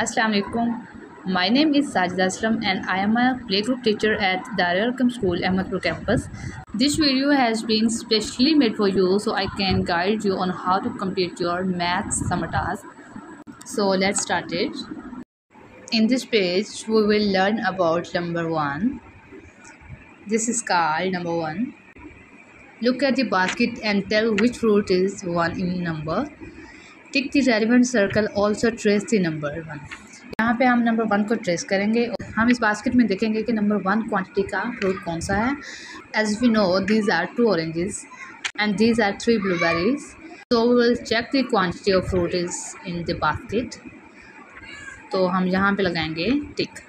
Assalamu alaikum. My name is Sajid Aslam and I am a playgroup teacher at Darul Arqam School, Ahmedpur campus. This video has been specially made for you so I can guide you on how to complete your maths summer task. So let's start it. In this page, we will learn about number 1. This is called number 1. Look at the basket and tell which fruit is 1 in number. Tick the relevant circle, also trace the number 1. यहाँ पे हम number 1 को trace करेंगे और हम इस basket में देखेंगे कि नंबर 1 क्वांटिटी का फ्रूट कौन सा है. As we know these are 2 oranges and these are 3 blueberries. So we will check the quantity of fruit is in the basket. तो हम यहाँ पे लगाएंगे tick.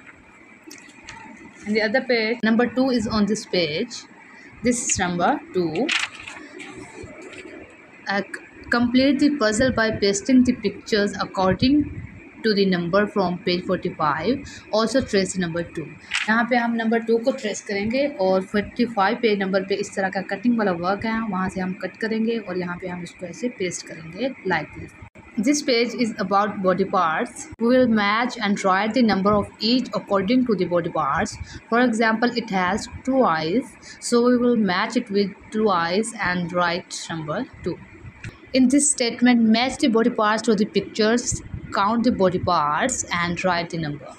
In the other page number 2 is on this page. This is number 2. Complete the puzzle by pasting the pictures according to the number from page 45. Also trace number 2. यहाँ पे हम number 2 को trace करेंगे और 45 page number पे इस तरह का कटिंग वाला वर्क है, वहाँ से हम कट करेंगे और यहाँ पे हम इसको ऐसे पेस्ट करेंगे like this. This page is about body parts. We will match and write the number of each according to the body parts. For example, it has 2 eyes, so we will match it with 2 eyes and write number 2. In this statement, match the body parts to the pictures, count the body parts and write the number.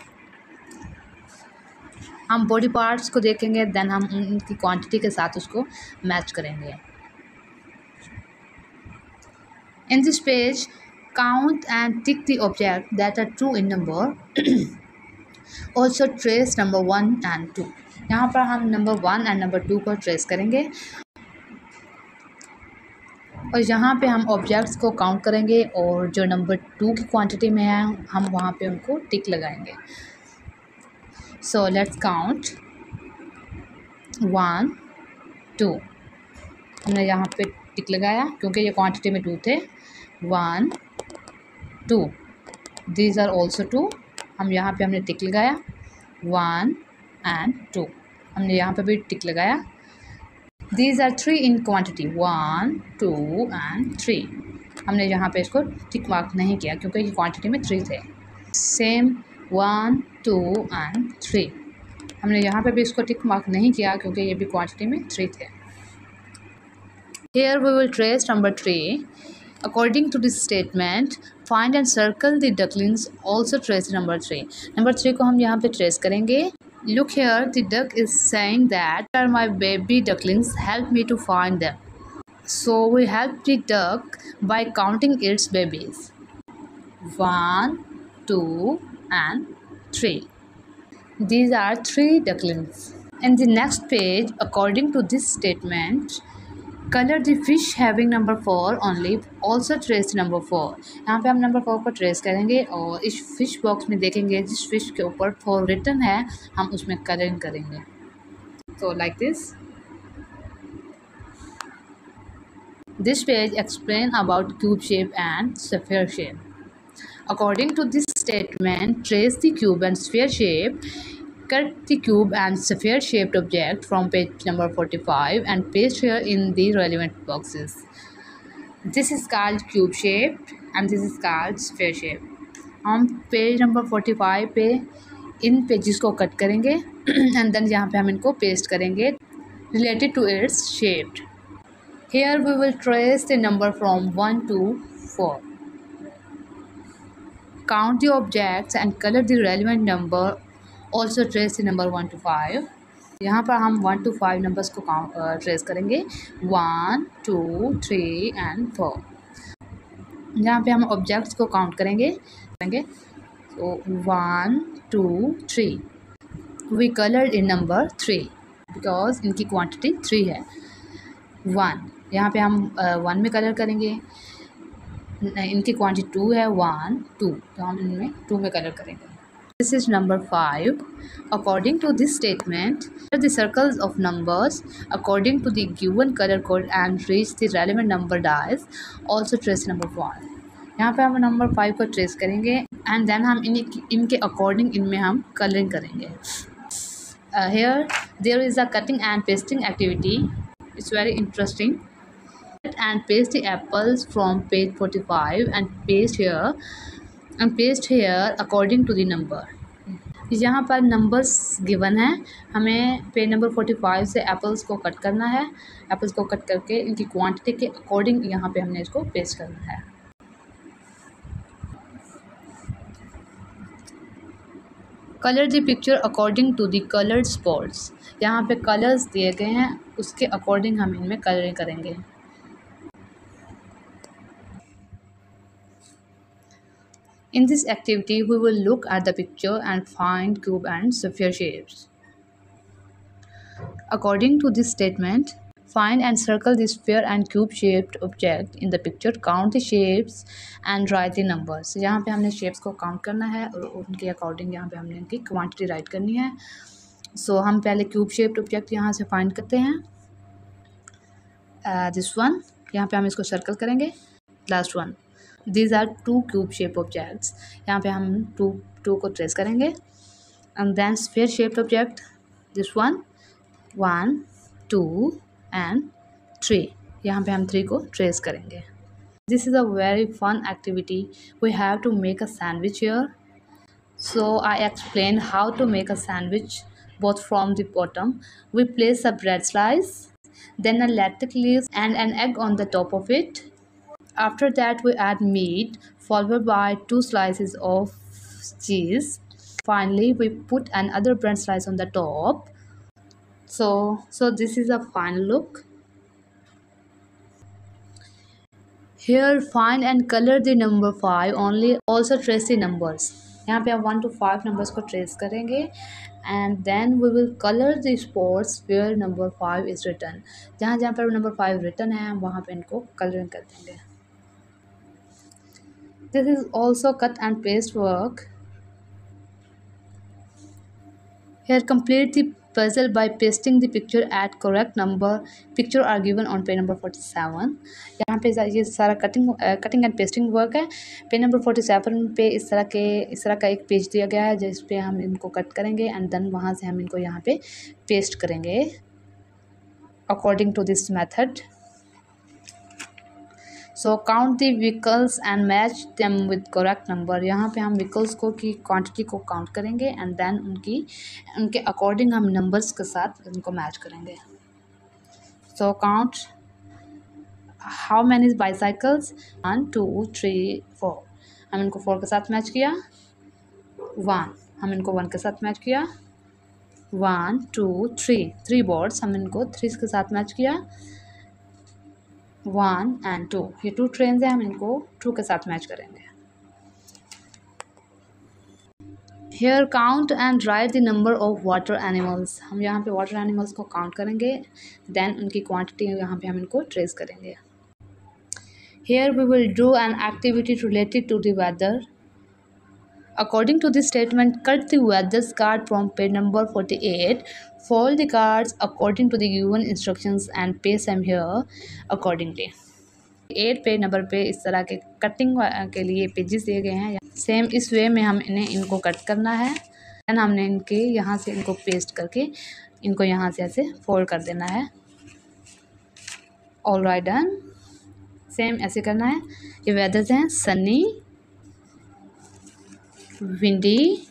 हम body parts को देखेंगे, then हम उनकी quantity के साथ उसको match करेंगे. In this page, count and tick the objects that are true in number. Also trace number 1 and 2. यहाँ पर हम नंबर 1 एंड नंबर 2 को ट्रेस करेंगे और यहाँ पे हम ऑब्जेक्ट्स को काउंट करेंगे और जो नंबर 2 की क्वांटिटी में है हम वहाँ पे उनको टिक लगाएंगे. So let's count 1 2. हमने यहाँ पे टिक लगाया क्योंकि ये क्वांटिटी में 2 थे. 1 2. These are also 2. हम यहाँ पे हमने टिक लगाया. 1 एंड 2. हमने यहाँ पे भी टिक लगाया. These are 3 in quantity. 1 2 and 3. हमने यहाँ पे इसको टिक मार्क नहीं किया क्योंकि ये क्वांटिटी में 3 थे. Same 1 2 and 3. हमने यहाँ पे भी इसको टिक मार्क नहीं किया क्योंकि ये भी क्वांटिटी में 3 थे. Here we will trace number 3. According to this statement, find and circle the ducklings. Also trace number 3. Number 3 को हम यहाँ पे ट्रेस करेंगे. Look here, the duck is saying that are my baby ducklings, help me to find them. So we help the duck by counting its babies. 1 2 and 3. These are 3 ducklings. In the next page, according to this statement, color the fish having number 4 only. Also trace number 4. यहाँ पे हम number 4 को trace करेंगे और इस fish box में देखेंगे जिस फिश के ऊपर 4 रिटन है हम उसमें कलरिंग करेंगे. तो like this. This page explain about cube shape and sphere shape. According to this statement, trace the cube and sphere shape. Cut the cube and sphere shaped object from page number 45 and paste here in the relevant boxes. This is called cube shape and this is called sphere shape. हम page number 45 पे इन pages को cut करेंगे and then यहाँ पे हम इनको paste करेंगे related to its shaped. Here we will trace the number from 1 to 4. Count the objects and color the relevant number. Also trace the number 1 to 5. यहाँ पर हम 1 to 5 नंबर्स को ट्रेस करेंगे. 1 2 3 and 4. यहाँ पे हम ऑब्जेक्ट्स को काउंट करेंगे. So 1 2 3. We colored in number 3 because इनकी क्वांटिटी 3 है. 1 यहाँ पे हम 1 में कलर करेंगे. इनकी क्वांटिटी 2 है. 1 2 तो हम इनमें 2 में कलर करेंगे. This is number 5. According to this statement, color the circles of numbers according to the given color code and reach the relevant number dice. Also trace number 1. यहाँ पे हम नंबर 5 को ट्रेस करेंगे एंड देन हम इनके according इनमें हम colouring करेंगे. Here there is a cutting and pasting activity. It's very interesting. Cut and paste the apples from page 45 and paste here. and paste here according to the number. यहाँ पर numbers given है, हमें page number 45 से apples को cut करना है। Apples को cut करके इनकी क्वांटिटी के अकॉर्डिंग यहाँ पे हमने इसको पेस्ट करना है। Colour the picture according to the coloured spots. यहाँ पे कलर्स दिए गए हैं, उसके अकॉर्डिंग हम इनमें कलरिंग करेंगे। In this activity, we will look at the picture and find cube and sphere shapes. According to this statement, find and circle the sphere and cube shaped object in the picture, count the shapes and write the numbers. यहाँ पे हमने shapes को count करना है और उनके according यहाँ पे हमने इनकी quantity write करनी है। So हम पहले cube shaped object यहाँ से find करते हैं। This one, यहाँ पे हम इसको circle करेंगे। Last one. These are two cube shape objects. यहाँ पे हम टू को ट्रेस करेंगे। And then sphere shaped object, this one, 1, 2 and 3. यहाँ पे हम 3 को ट्रेस करेंगे। This is a very fun activity. We have to make a sandwich here. So I explain how to make a sandwich both from the bottom. We place a bread slice, then a lettuce leaf and an egg on the top of it. After that, we add meat, followed by 2 slices of cheese. Finally, we put another bread slice on the top. So this is a final look. Here, find and color the number 5 only. Also trace the numbers. यहाँ पे हम 1 to 5 numbers को trace करेंगे and then we will color the spots where number 5 is written. जहाँ पर number 5 written है, हम वहाँ पे इनको coloring कर देंगे. This is also cut and paste work. Here, complete the puzzle by pasting the picture at correct number. Picture are given on page number 47. यहाँ पे ये सारा कटिंग एंड पेस्टिंग वर्क है। पेज नंबर 47 पे इस तरह का एक पेज दिया गया है जिस पे हम इनको कट करेंगे एंड देन वहाँ से हम इनको यहाँ पे पेस्ट करेंगे according to this method. So count the vehicles and match them with correct number. यहाँ पे हम व्हीकल्स को की क्वांटिटी को काउंट करेंगे एंड देन उनके अकॉर्डिंग हम नंबर्स के साथ उनको मैच करेंगे। So count how many bicycles, 1 2 3 4। हम इनको 4 के साथ मैच किया। 1, हम इनको 1 के साथ मैच किया। 1 2 3 बोर्ड्स, हम इनको 3 के साथ मैच किया। 1 and 2, ये 2 ट्रेन हैं, हम इनको 2 के साथ मैच करेंगे। Here count and write the number of water animals. हम यहाँ पे वाटर एनिमल्स को काउंट करेंगे देन उनकी क्वांटिटी यहाँ पे हम इनको ट्रेस करेंगे। Here we will do an activity related to the weather. According to this statement, cut the weather card from page number 48. Fold the cards according to the given instructions and paste them here accordingly. 8 page number पे इस तरह के cutting के लिए pages दिए गए हैं। Same इस वे में हम इनको कट करना है एंड हमने इनके यहाँ से इनको पेस्ट करके इनको यहाँ से ऐसे फोल्ड कर देना है। All right done. सेम ऐसे करना है। ये वेदर्स हैं सनी, विंडी,